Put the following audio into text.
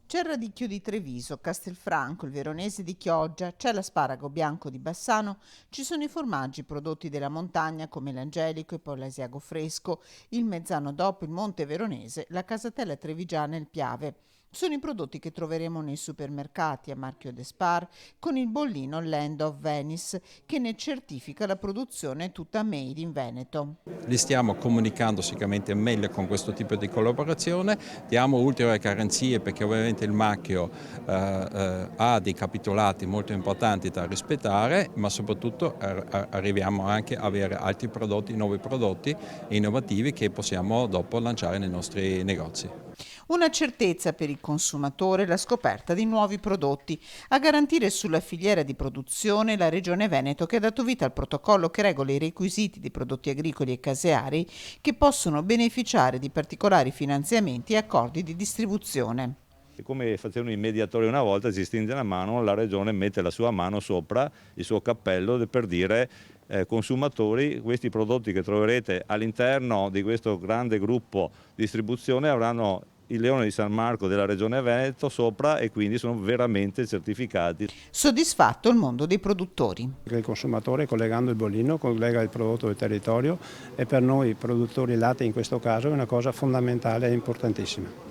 C'è il radicchio di Treviso, Castelfranco, il veronese di Chioggia, c'è l'asparago bianco di Bassano, ci sono i formaggi prodotti della montagna come l'Angelico e poi l'Asiago fresco, il Mezzano DOP, il Monte Veronese, la Casatella Trevigiana e il Piave. Sono i prodotti che troveremo nei supermercati a marchio Despar con il bollino Land of Venice che ne certifica la produzione tutta made in Veneto. Li stiamo comunicando sicuramente meglio con questo tipo di collaborazione, diamo ulteriori garanzie perché ovviamente il marchio ha dei capitolati molto importanti da rispettare, ma soprattutto arriviamo anche a avere altri prodotti, nuovi prodotti innovativi che possiamo dopo lanciare nei nostri negozi. Una certezza per il consumatore, la scoperta di nuovi prodotti. A garantire sulla filiera di produzione la Regione Veneto che ha dato vita al protocollo che regola i requisiti di prodotti agricoli e caseari che possono beneficiare di particolari finanziamenti e accordi di distribuzione. Come facevano i mediatori una volta, si stringe la mano, la regione mette la sua mano sopra il suo cappello per dire consumatori, questi prodotti che troverete all'interno di questo grande gruppo distribuzione avranno il leone di San Marco della regione Veneto sopra e quindi sono veramente certificati. Soddisfatto il mondo dei produttori. Il consumatore, collegando il bollino, collega il prodotto del territorio e per noi produttori latte in questo caso è una cosa fondamentale e importantissima.